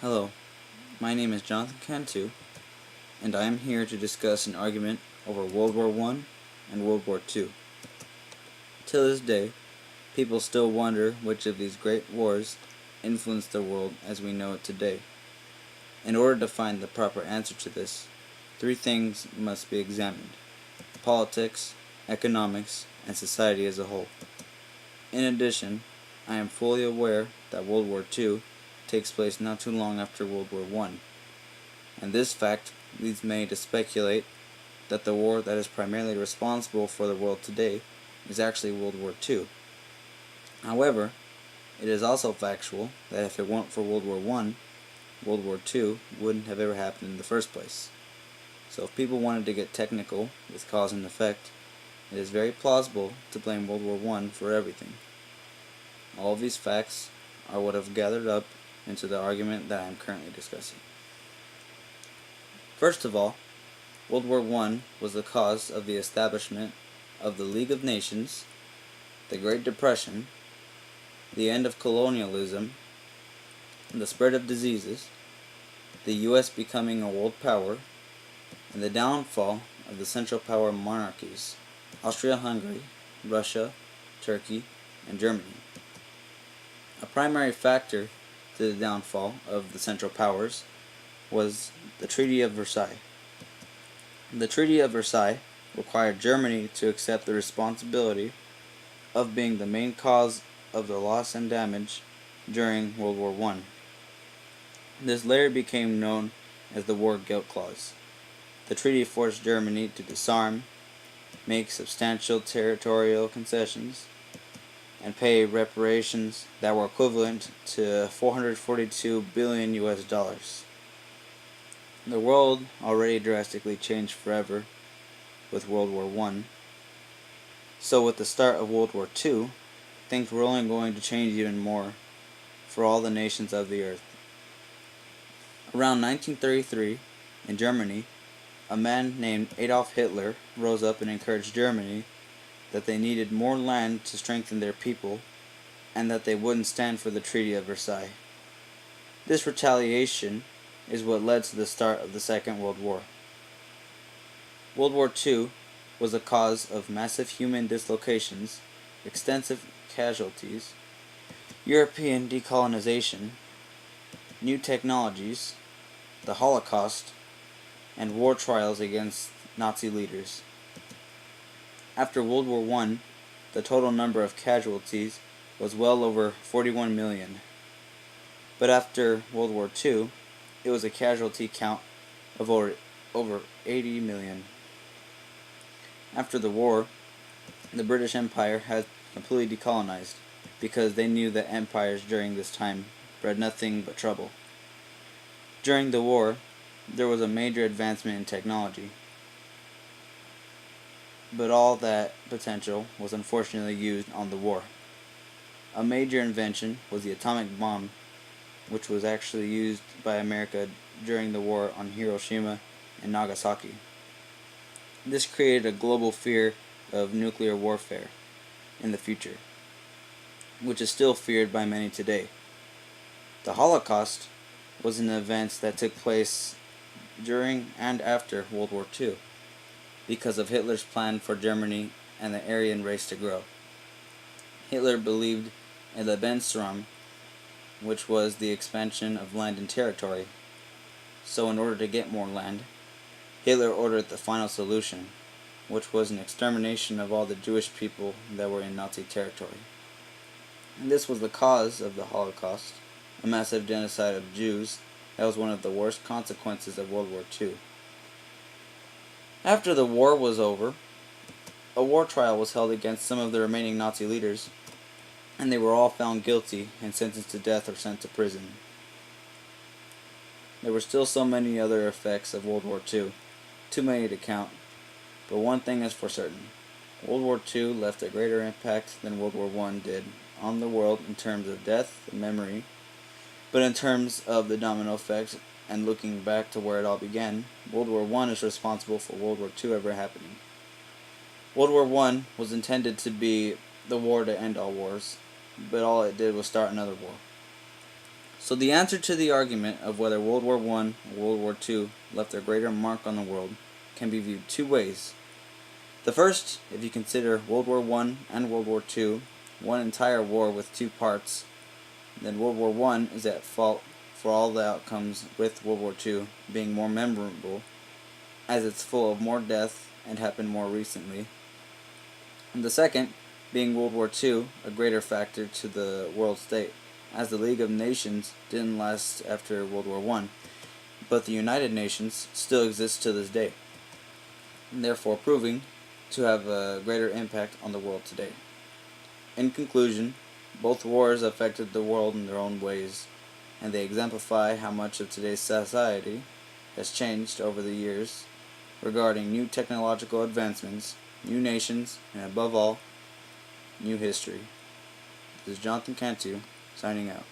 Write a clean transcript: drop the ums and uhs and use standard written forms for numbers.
Hello, my name is Jonathan Cantu, and I am here to discuss an argument over World War I and World War II. Till this day, people still wonder which of these great wars influenced the world as we know it today. In order to find the proper answer to this, three things must be examined: politics, economics, and society as a whole. In addition, I am fully aware that World War II takes place not too long after World War I, and this fact leads many to speculate that the war that is primarily responsible for the world today is actually World War II. However, it is also factual that if it weren't for World War I, World War II wouldn't have ever happened in the first place. So if people wanted to get technical with cause and effect, it is very plausible to blame World War I for everything. All of these facts are what have gathered up into the argument that I am currently discussing. First of all, World War I was the cause of the establishment of the League of Nations, the Great Depression, the end of colonialism, the spread of diseases, the U.S. becoming a world power, and the downfall of the Central Power monarchies, Austria-Hungary, Russia, Turkey, and Germany. A primary factor to the downfall of the Central Powers was the Treaty of Versailles. The Treaty of Versailles required Germany to accept the responsibility of being the main cause of the loss and damage during World War I. This later became known as the War Guilt Clause. The treaty forced Germany to disarm, make substantial territorial concessions, and pay reparations that were equivalent to 442 billion US dollars. The world already drastically changed forever with World War I, so with the start of World War II, things were only going to change even more for all the nations of the earth. Around 1933, in Germany, a man named Adolf Hitler rose up and encouraged Germany that they needed more land to strengthen their people and that they wouldn't stand for the Treaty of Versailles. This retaliation is what led to the start of the Second World War. World War II was a cause of massive human dislocations, extensive casualties, European decolonization, new technologies, the Holocaust, and war trials against Nazi leaders. After World War I, the total number of casualties was well over 41 million. But after World War II, it was a casualty count of over 80 million. After the war, the British Empire had completely decolonized because they knew that empires during this time bred nothing but trouble. During the war, there was a major advancement in technology, but all that potential was unfortunately used on the war. A major invention was the atomic bomb, which was actually used by America during the war on Hiroshima and Nagasaki. This created a global fear of nuclear warfare in the future, which is still feared by many today. The Holocaust was an event that took place during and after World War II because of Hitler's plan for Germany and the Aryan race to grow. Hitler believed in the Lebensraum, which was the expansion of land and territory. So in order to get more land, Hitler ordered the final solution, which was an extermination of all the Jewish people that were in Nazi territory. And this was the cause of the Holocaust, a massive genocide of Jews that was one of the worst consequences of World War II. After the war was over, a war trial was held against some of the remaining Nazi leaders, and they were all found guilty and sentenced to death or sent to prison. There were still so many other effects of World War II, too many to count, but one thing is for certain: World War II left a greater impact than World War I did on the world in terms of death and memory, but in terms of the domino effect and looking back to where it all began, World War I is responsible for World War II ever happening. World War I was intended to be the war to end all wars, but all it did was start another war. So the answer to the argument of whether World War I or World War II left a greater mark on the world can be viewed two ways. The first, if you consider World War I and World War II one entire war with two parts, then World War I is at fault for all the outcomes, with World War II being more memorable, as it's full of more death and happened more recently. And the second, being World War II, a greater factor to the world state, as the League of Nations didn't last after World War I, but the United Nations still exists to this day, and therefore proving to have a greater impact on the world today. In conclusion, both wars affected the world in their own ways, and they exemplify how much of today's society has changed over the years regarding new technological advancements, new nations, and above all, new history. This is Jonathan Cantu, signing out.